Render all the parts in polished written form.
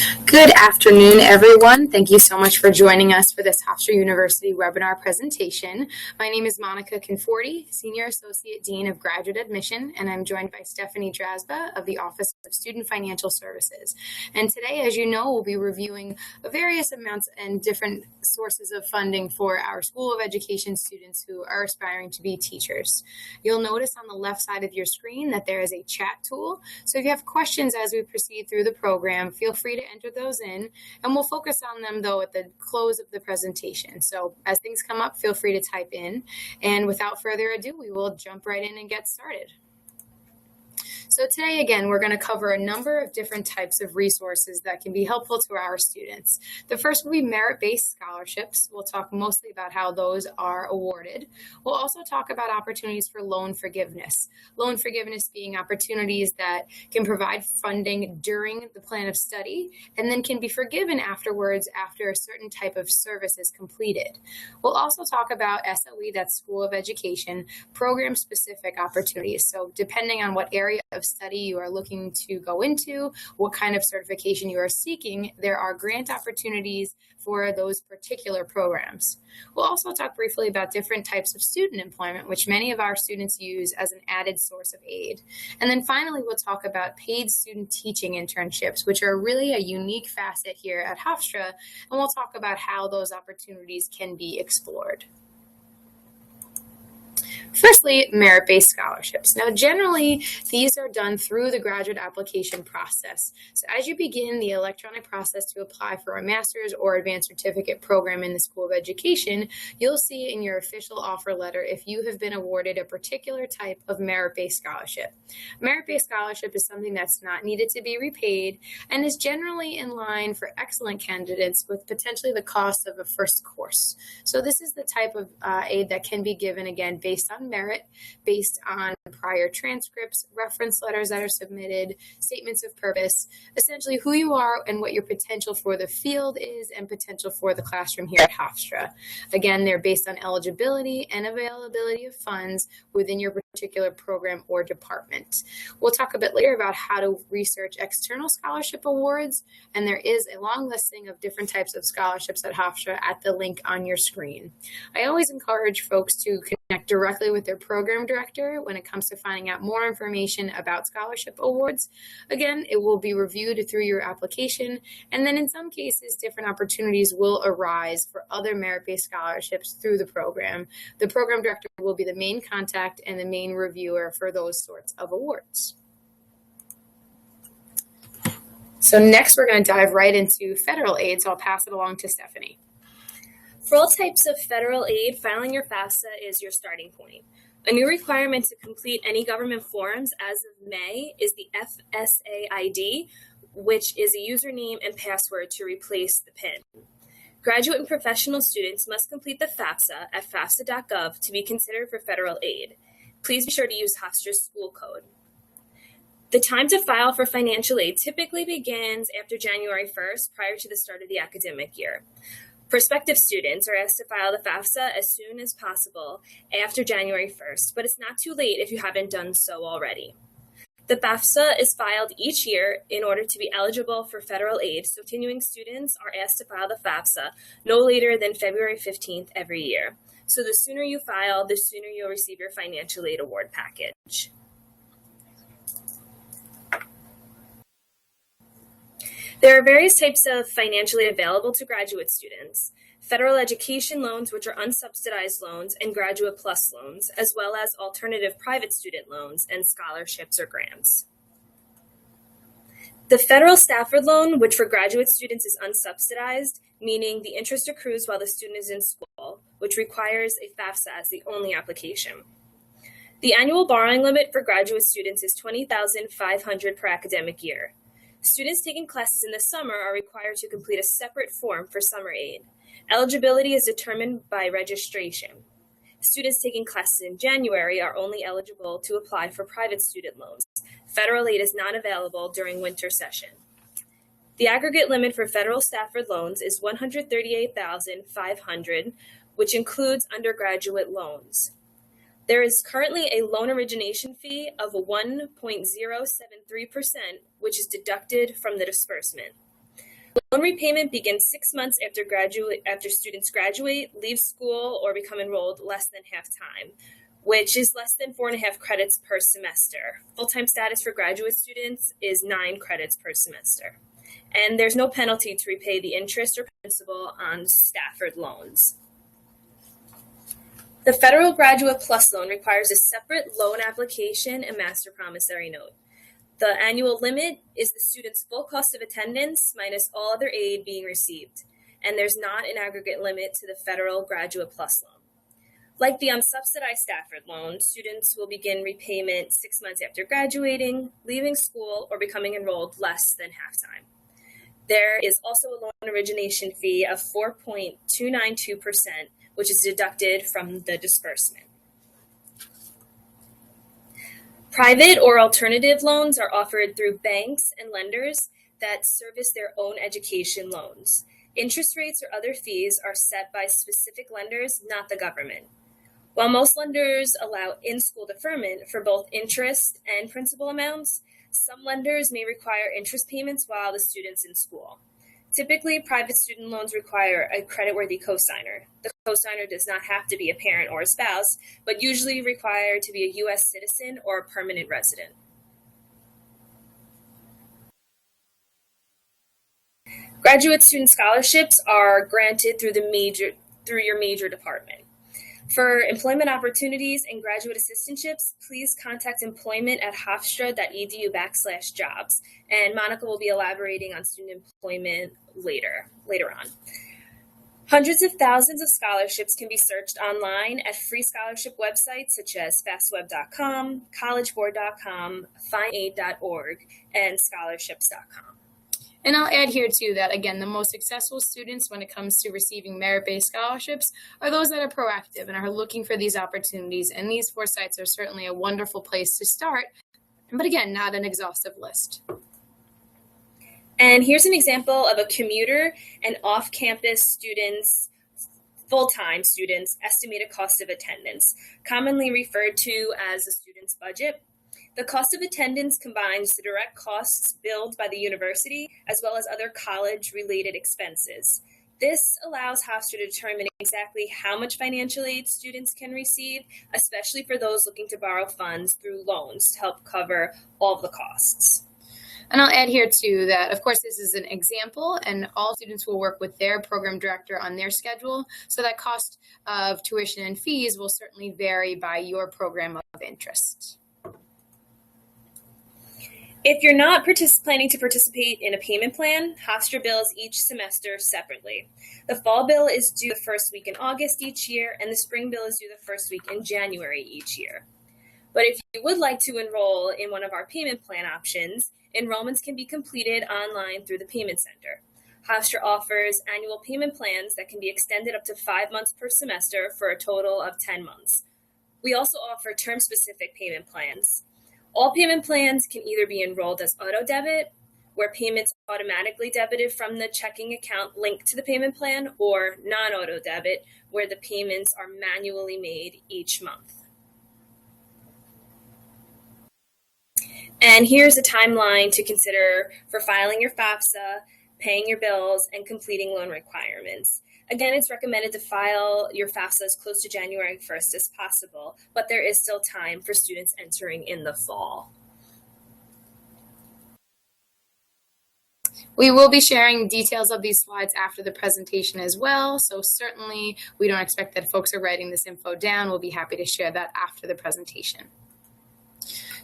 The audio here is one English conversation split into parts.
Good afternoon, everyone. Thank you so much for joining us for this Hofstra University webinar presentation. My name is Monica Conforti, Senior Associate Dean of Graduate Admission, and I'm joined by Stephanie Drasba of the Office of Student Financial Services. And today, as you know, we'll be reviewing various amounts and different sources of funding for our School of Education students who are aspiring to be teachers. You'll notice on the left side of your screen that there is a chat tool. So if you have questions as we proceed through the program, feel free to enter those in, and we'll focus on them though at the close of the presentation. So as things come up, feel free to type in, and without further ado, we will jump right in and get started. So today, again, we're going to cover a number of different types of resources that can be helpful to our students. The first will be merit-based scholarships. We'll talk mostly about how those are awarded. We'll also talk about opportunities for loan forgiveness. Loan forgiveness being opportunities that can provide funding during the plan of study and then can be forgiven afterwards after a certain type of service is completed. We'll also talk about SOE, that's School of Education, program-specific opportunities. So depending on what area of study you are looking to go into, what kind of certification you are seeking, there are grant opportunities for those particular programs. We'll also talk briefly about different types of student employment, which many of our students use as an added source of aid. And then finally, we'll talk about paid student teaching internships, which are really a unique facet here at Hofstra, and we'll talk about how those opportunities can be explored. Firstly, merit-based scholarships. Now, generally, these are done through the graduate application process. So as you begin the electronic process to apply for a master's or advanced certificate program in the School of Education, you'll see in your official offer letter if you have been awarded a particular type of merit-based scholarship. Merit-based scholarship is something that's not needed to be repaid and is generally in line for excellent candidates with potentially the cost of a first course. So this is the type of aid that can be given, again, based on merit, based on prior transcripts, reference letters that are submitted, statements of purpose, essentially who you are and what your potential for the field is and potential for the classroom here at Hofstra. Again, they're based on eligibility and availability of funds within your particular program or department. We'll talk a bit later about how to research external scholarship awards, and there is a long listing of different types of scholarships at Hofstra at the link on your screen. I always encourage folks to connect directly with their program director when it comes to finding out more information about scholarship awards. Again, it will be reviewed through your application, and then in some cases, different opportunities will arise for other merit-based scholarships through the program. The program director will be the main contact and the main reviewer for those sorts of awards. So next, we're going to dive right into federal aid, so I'll pass it along to Stephanie. For all types of federal aid, filing your FAFSA is your starting point. A new requirement to complete any government forms as of May is the FSA ID, which is a username and password to replace the PIN. Graduate and professional students must complete the FAFSA at hofstra.edu to be considered for federal aid. Please be sure to use Hofstra's school code. The time to file for financial aid typically begins after January 1st, prior to the start of the academic year. Prospective students are asked to file the FAFSA as soon as possible after January 1st, but it's not too late if you haven't done so already. The FAFSA is filed each year in order to be eligible for federal aid, so continuing students are asked to file the FAFSA no later than February 15th every year. So the sooner you file, the sooner you'll receive your financial aid award package. There are various types of financial aid available to graduate students: federal education loans, which are unsubsidized loans, and graduate plus loans, as well as alternative private student loans and scholarships or grants. The federal Stafford loan, which for graduate students is unsubsidized, meaning the interest accrues while the student is in school, which requires a FAFSA as the only application. The annual borrowing limit for graduate students is $20,500 per academic year. Students taking classes in the summer are required to complete a separate form for summer aid. Eligibility is determined by registration. Students taking classes in January are only eligible to apply for private student loans. Federal aid is not available during winter session. The aggregate limit for federal Stafford loans is $138,500, which includes undergraduate loans. There is currently a loan origination fee of 1.073%, which is deducted from the disbursement. Loan repayment begins 6 months after students graduate, leave school, or become enrolled less than half time, which is less than 4.5 credits per semester. Full-time status for graduate students is 9 credits per semester. And there's no penalty to repay the interest or principal on Stafford loans. The Federal Graduate Plus Loan requires a separate loan application and master promissory note. The annual limit is the student's full cost of attendance minus all other aid being received, and there's not an aggregate limit to the Federal Graduate Plus Loan. Like the unsubsidized Stafford loan, students will begin repayment 6 months after graduating, leaving school, or becoming enrolled less than half-time. There is also a loan origination fee of 4.292%, which is deducted from the disbursement. Private or alternative loans are offered through banks and lenders that service their own education loans. Interest rates or other fees are set by specific lenders, not the government. While most lenders allow in-school deferment for both interest and principal amounts, some lenders may require interest payments while the student's in school. Typically, private student loans require a creditworthy cosigner. The cosigner does not have to be a parent or a spouse, but usually required to be a U.S. citizen or a permanent resident. Graduate student scholarships are granted through your major department. For employment opportunities and graduate assistantships, please contact employment at hofstra.edu/jobs. And Monica will be elaborating on student employment later on. Hundreds of thousands of scholarships can be searched online at free scholarship websites such as fastweb.com, collegeboard.com, findaid.org, and scholarships.com. And I'll add here, too, that, again, the most successful students when it comes to receiving merit-based scholarships are those that are proactive and are looking for these opportunities. And these 4 sites are certainly a wonderful place to start, but again, not an exhaustive list. And here's an example of a commuter and off-campus students, full-time students' estimated cost of attendance, commonly referred to as a student's budget. The cost of attendance combines the direct costs billed by the university as well as other college-related expenses. This allows Hofstra to determine exactly how much financial aid students can receive, especially for those looking to borrow funds through loans to help cover all of the costs. And I'll add here, too, that, of course, this is an example, and all students will work with their program director on their schedule, so that cost of tuition and fees will certainly vary by your program of interest. If you're not planning to participate in a payment plan, Hofstra bills each semester separately. The fall bill is due the first week in August each year, and the spring bill is due the first week in January each year. But if you would like to enroll in one of our payment plan options, enrollments can be completed online through the Payment Center. Hofstra offers annual payment plans that can be extended up to 5 months per semester for a total of 10 months. We also offer term-specific payment plans. All payment plans can either be enrolled as auto debit, where payments are automatically debited from the checking account linked to the payment plan, or non-auto debit, where the payments are manually made each month. And here's a timeline to consider for filing your FAFSA, paying your bills, and completing loan requirements. Again, it's recommended to file your FAFSA as close to January 1st as possible, but there is still time for students entering in the fall. We will be sharing details of these slides after the presentation as well, so certainly we don't expect that folks are writing this info down. We'll be happy to share that after the presentation.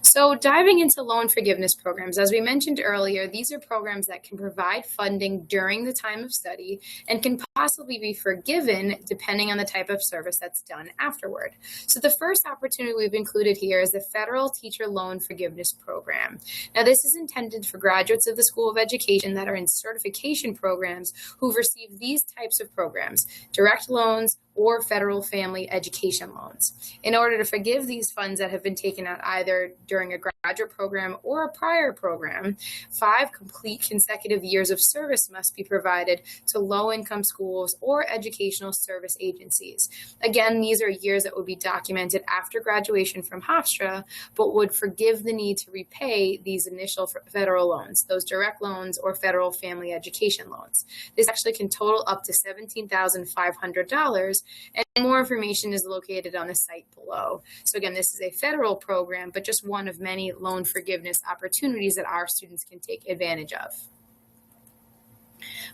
So diving into loan forgiveness programs, as we mentioned earlier, these are programs that can provide funding during the time of study and can possibly be forgiven depending on the type of service that's done afterward. So the first opportunity we've included here is the Federal Teacher Loan Forgiveness Program. Now, this is intended for graduates of the School of Education that are in certification programs who've received these types of programs, direct loans, or federal family education loans. In order to forgive these funds that have been taken out either during a graduate program or a prior program, 5 complete consecutive years of service must be provided to low-income schools or educational service agencies. Again, these are years that would be documented after graduation from Hofstra, but would forgive the need to repay these initial federal loans, those direct loans or federal family education loans. This actually can total up to $17,500, and more information is located on the site below. So again, this is a federal program, but just one of many loan forgiveness opportunities that our students can take advantage of.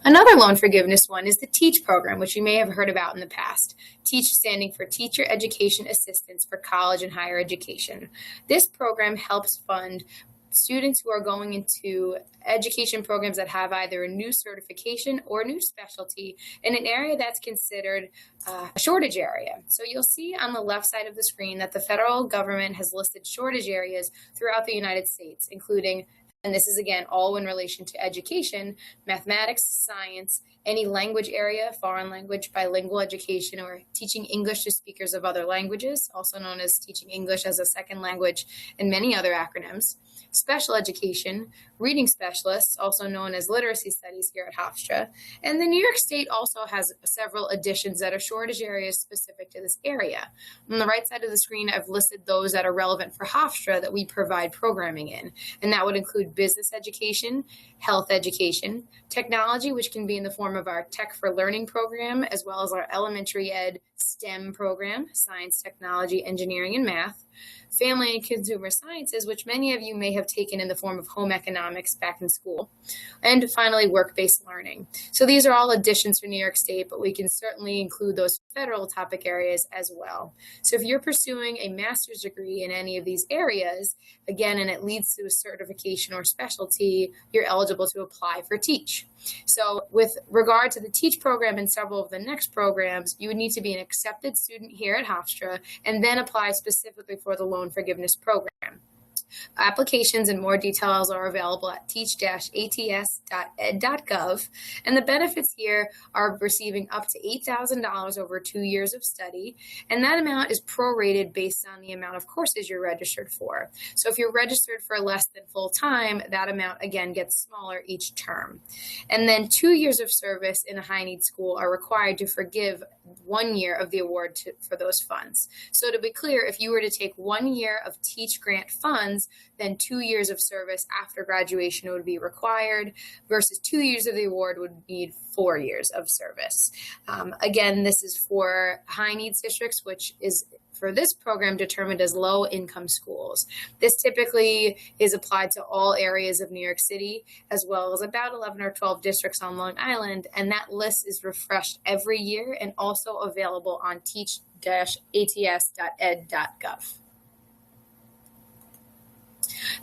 Another loan forgiveness one is the TEACH program, which you may have heard about in the past. TEACH standing for Teacher Education Assistance for College and Higher Education. This program helps fund students who are going into education programs that have either a new certification or a new specialty in an area that's considered a shortage area. So you'll see on the left side of the screen that the federal government has listed shortage areas throughout the United States, including, and this is again all in relation to education, mathematics, science, any language area, foreign language, bilingual education, or teaching English to speakers of other languages, also known as teaching English as a second language, and many other acronyms. Special education, reading specialists, also known as literacy studies here at Hofstra. And then New York State also has several additions that are shortage areas specific to this area. On the right side of the screen, I've listed those that are relevant for Hofstra that we provide programming in. And that would include business education, health education, technology, which can be in the form of our Tech for Learning program, as well as our elementary ed STEM program, science, technology, engineering, and math, family and consumer sciences, which many of you may have taken in the form of home economics back in school, and finally, work-based learning. So these are all additions for New York State, but we can certainly include those federal topic areas as well. So if you're pursuing a master's degree in any of these areas, again, and it leads to a certification or specialty, you're eligible to apply for TEACH. So with regard to the TEACH program and several of the next programs, you would need to be an accepted student here at Hofstra and then apply specifically for the loan forgiveness program. Applications and more details are available at teach-ats.ed.gov, and the benefits here are receiving up to $8,000 over 2 years of study, and that amount is prorated based on the amount of courses you're registered for. So if you're registered for less than full time, that amount again gets smaller each term. And then 2 years of service in a high need school are required to forgive 1 year of the award for those funds. So to be clear, if you were to take 1 year of TEACH grant funds, then 2 years of service after graduation would be required versus 2 years of the award would need 4 years of service. Again, this is for high needs districts, which is for this program determined as low income schools. This typically is applied to all areas of New York City, as well as about 11 or 12 districts on Long Island, and that list is refreshed every year and also available on teach-ats.ed.gov.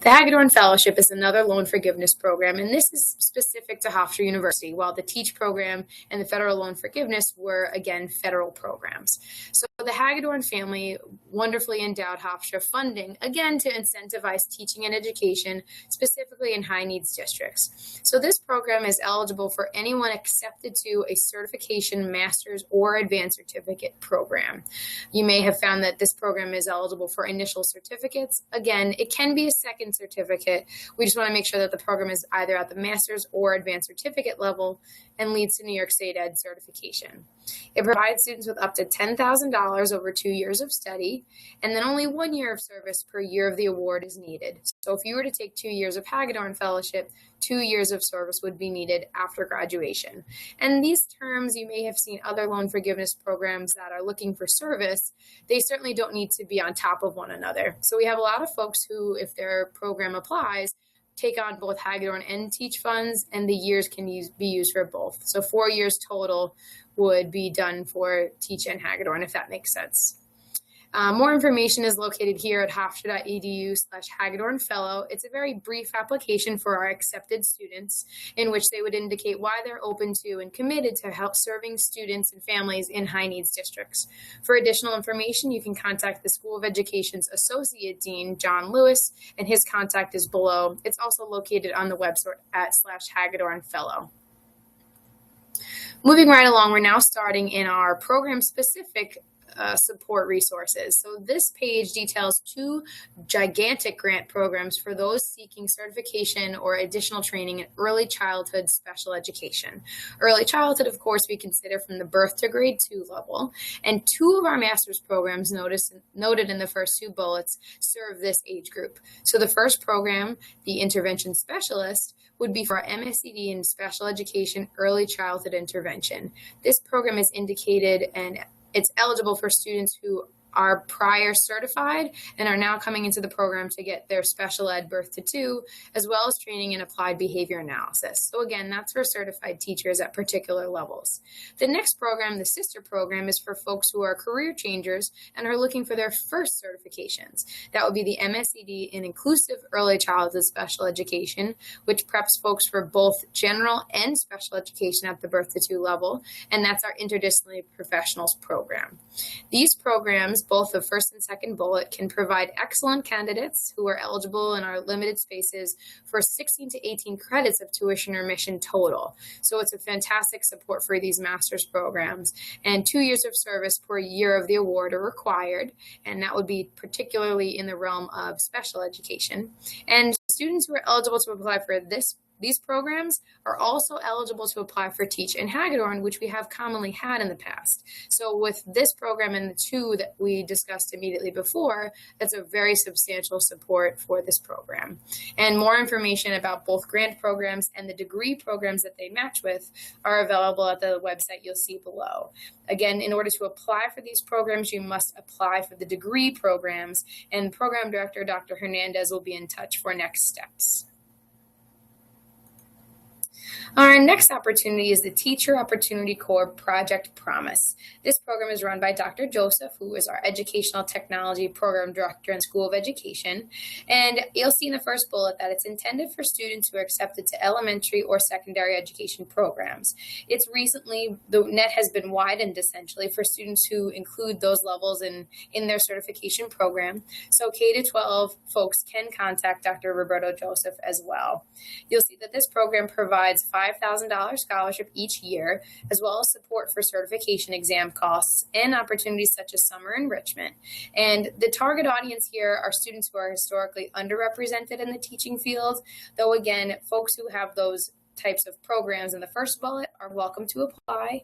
The Hagedorn Fellowship is another loan forgiveness program, and this is specific to Hofstra University, while the TEACH program and the federal loan forgiveness were, again, federal programs. So the Hagedorn family wonderfully endowed Hofstra funding, again, to incentivize teaching and education, specifically in high needs districts. So this program is eligible for anyone accepted to a certification, master's, or advanced certificate program. You may have found that this program is eligible for initial certificates. Again, it can be a second certificate. We just want to make sure that the program is either at the master's or advanced certificate level and leads to New York State Ed certification. It provides students with up to $10,000 over 2 years of study, and then only 1 year of service per year of the award is needed. So if you were to take 2 years of Hagedorn Fellowship, 2 years of service would be needed after graduation. And these terms, you may have seen other loan forgiveness programs that are looking for service. They certainly don't need to be on top of one another. So we have a lot of folks who, if their program applies, take on both Hagedorn and TEACH funds, and the years can be used for both. So 4 years total would be done for TEACH and Hagedorn, if that makes sense. More information is located here at hofstra.edu/Hagedorn Fellow. It's a very brief application for our accepted students in which they would indicate why they're open to and committed to help serving students and families in high needs districts. For additional information, you can contact the School of Education's Associate Dean, John Lewis, and his contact is below. It's also located on the website at /Hagedorn Fellow. Moving right along, we're now starting in our program-specific support resources. So this page details 2 gigantic grant programs for those seeking certification or additional training in early childhood special education. Early childhood, of course, we consider from the birth to grade 2 level, and 2 of our master's programs noted in the first 2 bullets serve this age group. So the first program, the Intervention Specialist, would be for our MSCD in Special Education Early Childhood Intervention. This program is indicated and it's eligible for students who are prior certified and are now coming into the program to get their special ed birth to 2, as well as training in applied behavior analysis. So again, that's for certified teachers at particular levels. The next program, the sister program, is for folks who are career changers and are looking for their first certifications. That would be the MSCD in Inclusive Early Childhood Special Education, which preps folks for both general and special education at the birth to 2 level, and that's our interdisciplinary professionals program. These programs, both the first and second bullet, can provide excellent candidates who are eligible in our limited spaces for 16 to 18 credits of tuition or mission total. So it's a fantastic support for these master's programs. And 2 years of service per year of the award are required, and that would be particularly in the realm of special education. And students who are eligible to apply for these programs are also eligible to apply for Teach in Hagedorn, which we have commonly had in the past. So with this program and the 2 that we discussed immediately before, that's a very substantial support for this program. And more information about both grant programs and the degree programs that they match with are available at the website you'll see below. Again, in order to apply for these programs, you must apply for the degree programs, and Program Director Dr. Hernandez will be in touch for next steps. Our next opportunity is the Teacher Opportunity Corps Project Promise. This program is run by Dr. Joseph, who is our Educational Technology Program Director in School of Education. And you'll see in the first bullet that it's intended for students who are accepted to elementary or secondary education programs. It's recently, the net has been widened essentially for students who include those levels in their certification program. So K-12 folks can contact Dr. Roberto Joseph as well. You'll see that this program provides $5,000 scholarship each year, as well as support for certification exam costs and opportunities such as summer enrichment. And the target audience here are students who are historically underrepresented in the teaching field, though again, folks who have those types of programs in the first bullet are welcome to apply.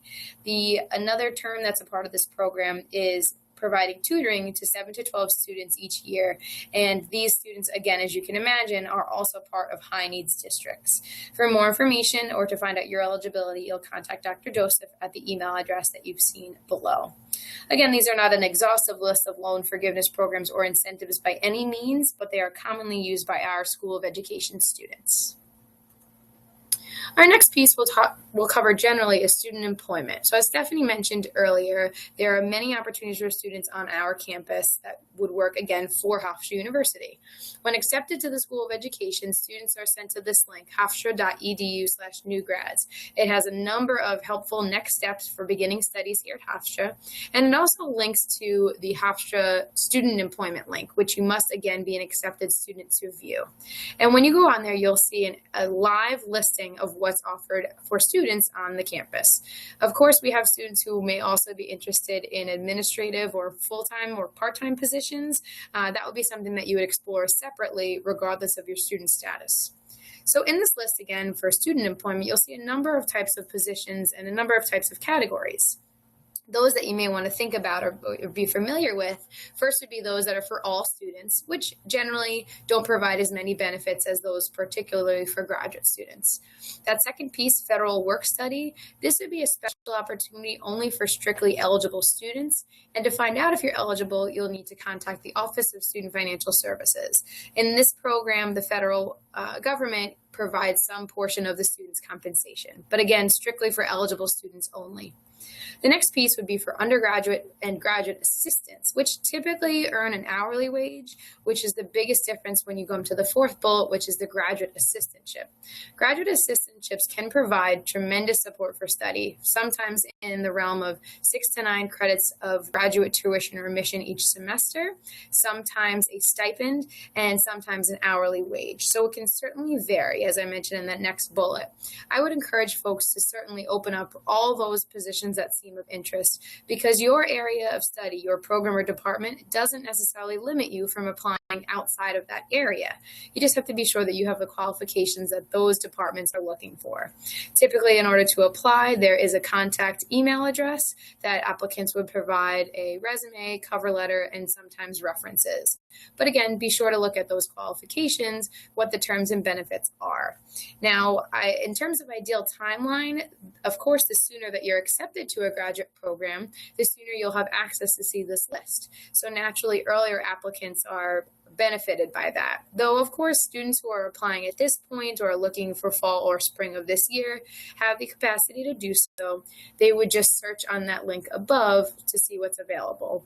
Another term that's a part of this program is providing tutoring to 7 to 12 students each year. And these students, again, as you can imagine, are also part of high needs districts. For more information or to find out your eligibility, you'll contact Dr. Joseph at the email address that you've seen below. Again, these are not an exhaustive list of loan forgiveness programs or incentives by any means, but they are commonly used by our School of Education students. Our next piece we'll cover generally is student employment. So as Stephanie mentioned earlier, there are many opportunities for students on our campus that would work again for Hofstra University. When accepted to the School of Education, students are sent to this link, hofstra.edu/newgrads. It has a number of helpful next steps for beginning studies here at Hofstra, and it also links to the Hofstra student employment link, which you must again be an accepted student to view. And when you go on there, you'll see a live listing of what's offered for students on the campus. Of course, we have students who may also be interested in administrative or full-time or part-time positions. That would be something that you would explore separately regardless of your student status. So in this list, again, for student employment, you'll see a number of types of positions and a number of types of categories. Those that you may want to think about or be familiar with, first would be those that are for all students, which generally don't provide as many benefits as those particularly for graduate students. That second piece, federal work study, this would be a special opportunity only for strictly eligible students. And to find out if you're eligible, you'll need to contact the Office of Student Financial Services. In this program, the federal government provides some portion of the student's compensation, but again, strictly for eligible students only. The next piece would be for undergraduate and graduate assistants, which typically earn an hourly wage, which is the biggest difference when you go into the fourth bullet, which is the graduate assistantship. Graduate assistantships can provide tremendous support for study, sometimes in the realm of 6 to 9 credits of graduate tuition or remission each semester, sometimes a stipend, and sometimes an hourly wage. So it can certainly vary, as I mentioned in that next bullet. I would encourage folks to certainly open up all those positions programs that seem of interest, because your area of study, your program or department, doesn't necessarily limit you from applying outside of that area. You just have to be sure that you have the qualifications that those departments are looking for. Typically, in order to apply, there is a contact email address that applicants would provide a resume, cover letter, and sometimes references. But again, be sure to look at those qualifications, what the terms and benefits are. Now, in terms of ideal timeline, of course, the sooner that you're accepted to a graduate program, the sooner you'll have access to see this list. So naturally, earlier applicants are benefited by that. Though, of course, students who are applying at this point or are looking for fall or spring of this year have the capacity to do so. They would just search on that link above to see what's available.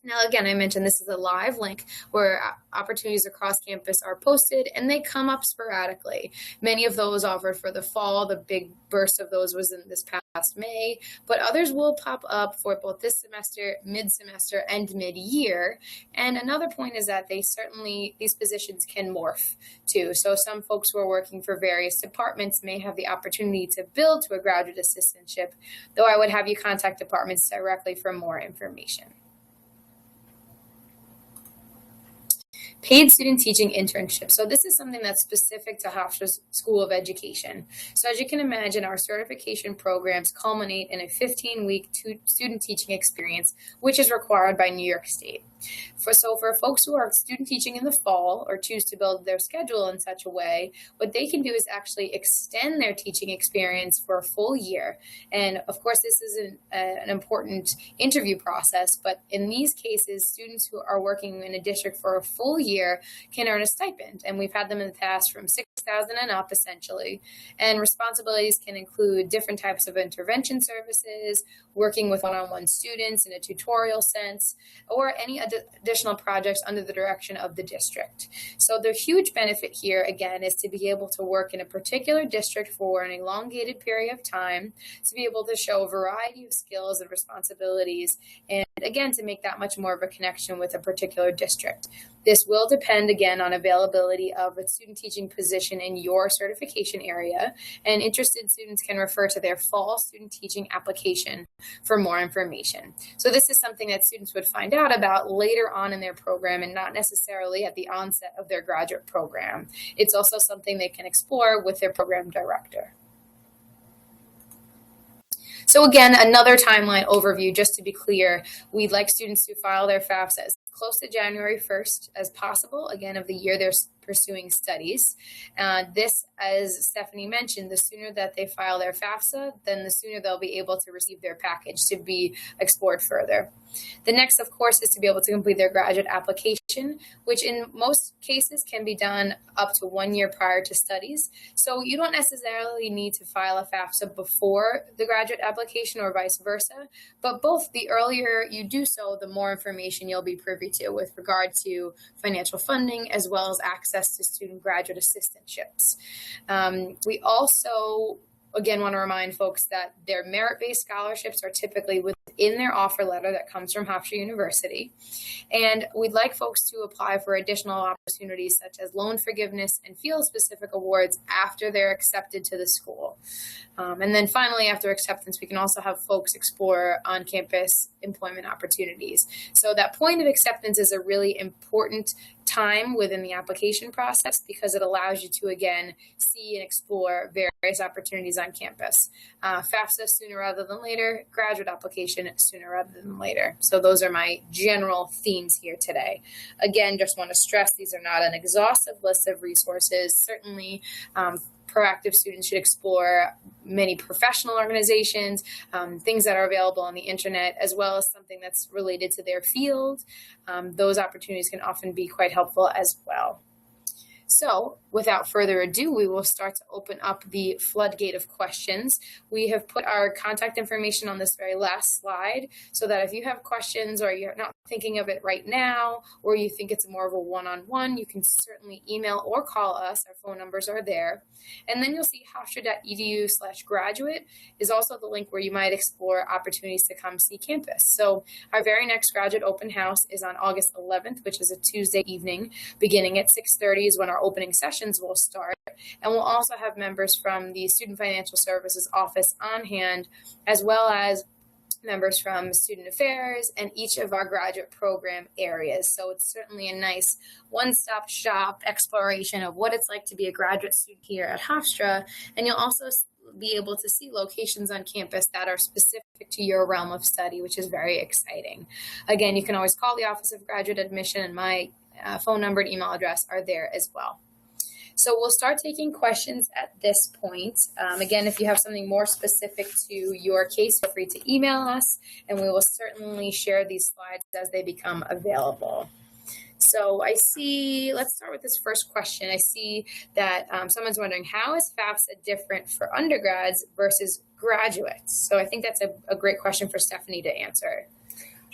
Now, again, I mentioned this is a live link where opportunities across campus are posted, and they come up sporadically. Many of those offered for the fall. The big burst of those was in this past May, but others will pop up for both this semester, mid-semester, and mid-year. And another point is that these positions can morph too. So some folks who are working for various departments may have the opportunity to build to a graduate assistantship, though I would have you contact departments directly for more information. Paid student teaching internship. So this is something that's specific to Hofstra's School of Education. So as you can imagine, our certification programs culminate in a 15-week student teaching experience, which is required by New York State. For folks who are student teaching in the fall or choose to build their schedule in such a way, what they can do is actually extend their teaching experience for a full year. And of course, this is an important interview process, but in these cases, students who are working in a district for a full year can earn a stipend. And we've had them in the past from $6,000 and up, essentially. And responsibilities can include different types of intervention services, working with one-on-one students in a tutorial sense, or any additional projects under the direction of the district. So the huge benefit here, again, is to be able to work in a particular district for an elongated period of time, to be able to show a variety of skills and responsibilities, and again, to make that much more of a connection with a particular district. This will depend, again, on availability of a student teaching position in your certification area, and interested students can refer to their fall student teaching application for more information. So this is something that students would find out about later on in their program and not necessarily at the onset of their graduate program. It's also something they can explore with their program director. So again, another timeline overview, just to be clear, we'd like students to file their FAFSA as close to January 1st as possible, again, of the year they're pursuing studies. This, as Stephanie mentioned, the sooner that they file their FAFSA, then the sooner they'll be able to receive their package to be explored further. The next, of course, is to be able to complete their graduate application, which in most cases can be done up to 1 year prior to studies. So you don't necessarily need to file a FAFSA before the graduate application or vice versa, but both the earlier you do so, the more information you'll be privy to with regard to financial funding as well as access to student graduate assistantships. We also, again, want to remind folks that their merit-based scholarships are typically within their offer letter that comes from Hofstra University. And we'd like folks to apply for additional opportunities such as loan forgiveness and field-specific awards after they're accepted to the school. And then finally, after acceptance, we can also have folks explore on-campus employment opportunities. So that point of acceptance is a really important time within the application process because it allows you to, again, see and explore various opportunities on campus. FAFSA sooner rather than later, graduate application sooner rather than later. So those are my general themes here today. Again, just want to stress these are not an exhaustive list of resources. Certainly, proactive students should explore many professional organizations, things that are available on the internet, as well as something that's related to their field. Those opportunities can often be quite helpful as well. So without further ado, we will start to open up the floodgate of questions. We have put our contact information on this very last slide so that if you have questions or you're not thinking of it right now, or you think it's more of a one-on-one, you can certainly email or call us. Our phone numbers are there. And then you'll see hofstra.edu/graduate is also the link where you might explore opportunities to come see campus. So our very next graduate open house is on August 11th, which is a Tuesday evening, beginning at 6:30 is when our opening sessions will start. And we'll also have members from the Student Financial Services Office on hand, as well as members from student affairs, and each of our graduate program areas. So it's certainly a nice one-stop shop exploration of what it's like to be a graduate student here at Hofstra. And you'll also be able to see locations on campus that are specific to your realm of study, which is very exciting. Again, you can always call the Office of Graduate Admission, and my phone number and email address are there as well. So we'll start taking questions at this point. Again, if you have something more specific to your case, feel free to email us, and we will certainly share these slides as they become available. So I see, let's start with this first question. I see that someone's wondering, how is FAFSA different for undergrads versus graduates? So I think that's a great question for Stephanie to answer.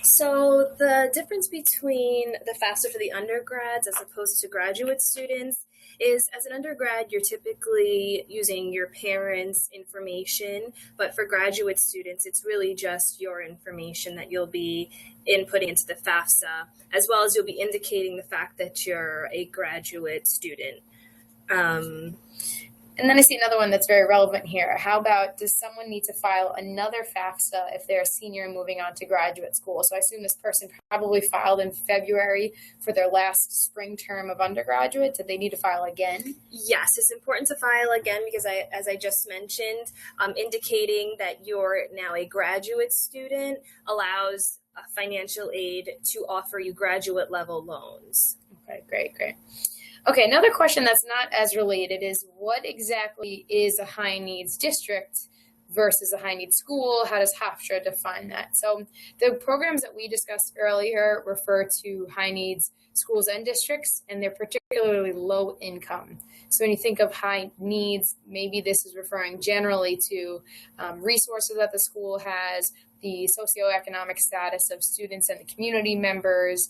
So the difference between the FAFSA for the undergrads as opposed to graduate students is, as an undergrad, you're typically using your parents' information, but for graduate students, it's really just your information that you'll be inputting into the FAFSA, as well as you'll be indicating the fact that you're a graduate student. And then I see another one that's very relevant here. How about, does someone need to file another FAFSA if they're a senior and moving on to graduate school? So I assume this person probably filed in February for their last spring term of undergraduate. Did they need to file again? Yes, it's important to file again because, as I just mentioned, indicating that you're now a graduate student allows financial aid to offer you graduate level loans. Okay, great. Okay, another question that's not as related is, what exactly is a high needs district versus a high needs school? How does Hofstra define that? So the programs that we discussed earlier refer to high needs schools and districts, and they're particularly low income. So when you think of high needs, maybe this is referring generally to resources that the school has, the socioeconomic status of students and the community members,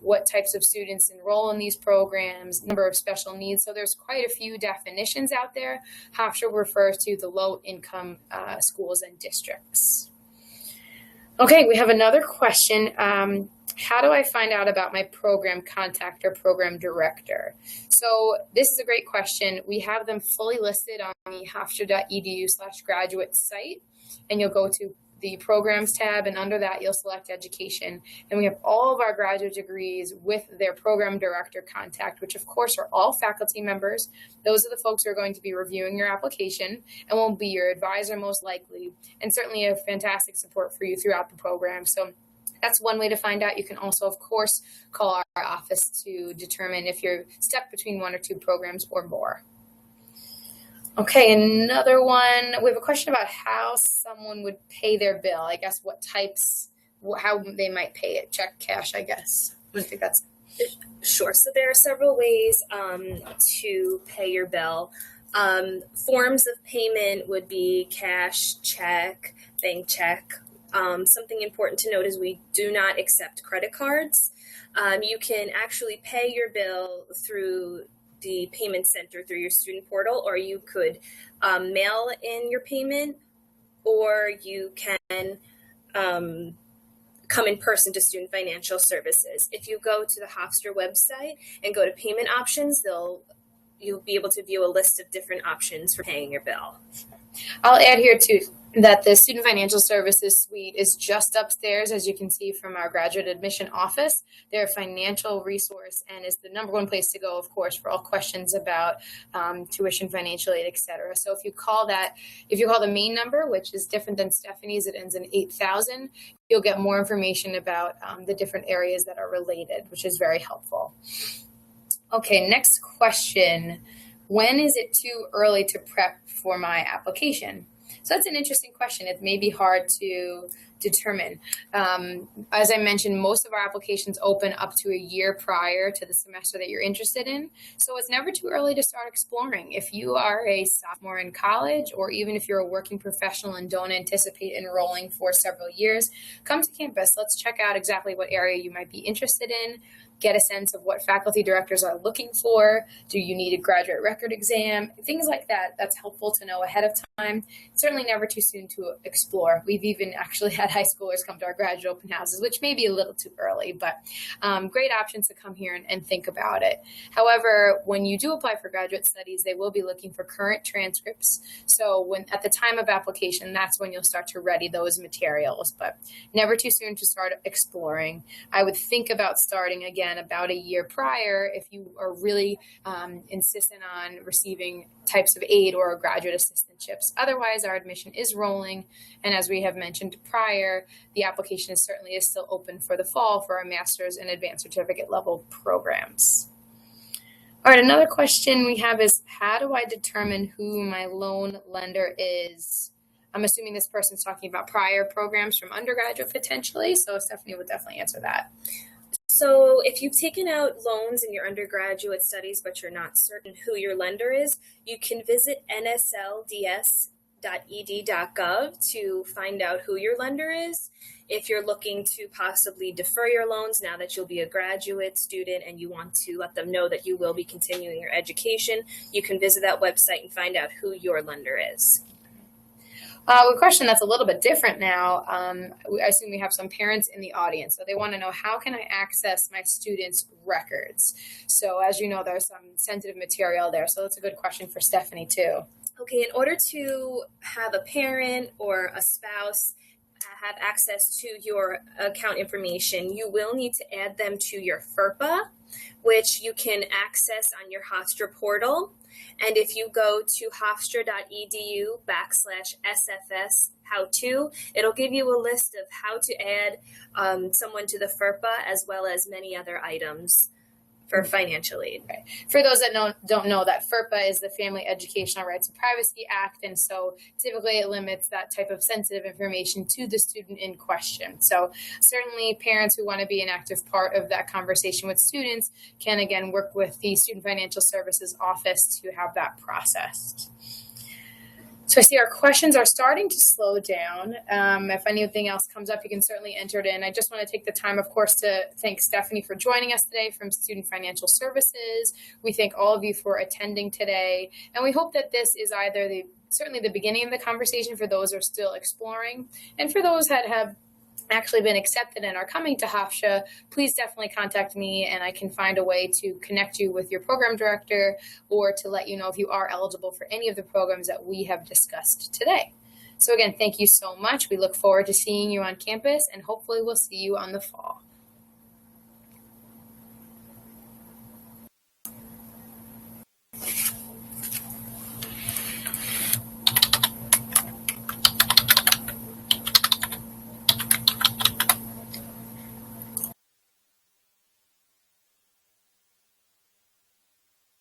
what types of students enroll in these programs, number of special needs. So there's quite a few definitions out there. Hofstra refers to the low-income schools and districts. Okay, we have another question. How do I find out about my program contact or program director? So this is a great question. We have them fully listed on the hofstra.edu/graduate site, and you'll go to the programs tab, and under that you'll select education, and we have all of our graduate degrees with their program director contact, which of course are all faculty members. Those are the folks who are going to be reviewing your application and will be your advisor most likely, and certainly a fantastic support for you throughout the program. So that's one way to find out. You can also, of course, call our office to determine if you're stuck between one or two programs or more. Okay, another one. We have a question about how someone would pay their bill. I guess how they might pay it. Check, cash, I guess. I think that's Sure. So there are several ways to pay your bill. Forms of payment would be cash, check, bank check. Something important to note is we do not accept credit cards. You can actually pay your bill through the payment center through your student portal, or you could mail in your payment, or you can come in person to Student Financial Services. If you go to the Hofstra website and go to payment options, you'll be able to view a list of different options for paying your bill. I'll add here too that the Student Financial Services suite is just upstairs, as you can see from our graduate admission office. They're a financial resource and is the number one place to go, of course, for all questions about tuition, financial aid, etc. So if you call the main number, which is different than Stephanie's, it ends in 8,000, you'll get more information about the different areas that are related, which is very helpful. Okay, next question. When is it too early to prep for my application? So that's an interesting question. It may be hard to determine. As I mentioned, most of our applications open up to a year prior to the semester that you're interested in. So it's never too early to start exploring. If you are a sophomore in college, or even if you're a working professional and don't anticipate enrolling for several years, come to campus. Let's check out exactly what area you might be interested in. get a sense of what faculty directors are looking for. Do you need a graduate record exam? Things like that. That's helpful to know ahead of time. It's certainly never too soon to explore. We've even actually had high schoolers come to our graduate open houses, which may be a little too early, but great options to come here and think about it. However, when you do apply for graduate studies, they will be looking for current transcripts. So when at the time of application, that's when you'll start to ready those materials, but never too soon to start exploring. I would think about starting again about a year prior if you are really insistent on receiving types of aid or graduate assistantships. Otherwise, our admission is rolling, and as we have mentioned prior, the application certainly is still open for the fall for our master's and advanced certificate level programs. All right, another question we have is, how do I determine who my loan lender is? I'm assuming this person's talking about prior programs from undergraduate potentially, so Stephanie would definitely answer that. So if you've taken out loans in your undergraduate studies, but you're not certain who your lender is, you can visit nslds.ed.gov to find out who your lender is. If you're looking to possibly defer your loans now that you'll be a graduate student and you want to let them know that you will be continuing your education, you can visit that website and find out who your lender is. A question that's a little bit different now. I assume we have some parents in the audience, so they want to know, how can I access my students' records? So as you know, there's some sensitive material there, so that's a good question for Stephanie too. Okay, in order to have a parent or a spouse have access to your account information, you will need to add them to your FERPA, which you can access on your Hofstra portal. And if you go to hofstra.edu/SFS how-to, it'll give you a list of how to add someone to the FERPA, as well as many other items for financial aid. Right. For those that don't know, that FERPA is the Family Educational Rights and Privacy Act, and so typically it limits that type of sensitive information to the student in question. So certainly parents who want to be an active part of that conversation with students can, again, work with the Student Financial Services Office to have that processed. So I see our questions are starting to slow down. If anything else comes up, you can certainly enter it in. I just want to take the time, of course, to thank Stephanie for joining us today from Student Financial Services. We thank all of you for attending today. And we hope that this is either certainly the beginning of the conversation for those who are still exploring. And for those that have actually been accepted and are coming to Hofstra, please definitely contact me and I can find a way to connect you with your program director or to let you know if you are eligible for any of the programs that we have discussed today. So again, thank you so much. We look forward to seeing you on campus and hopefully we'll see you on the fall.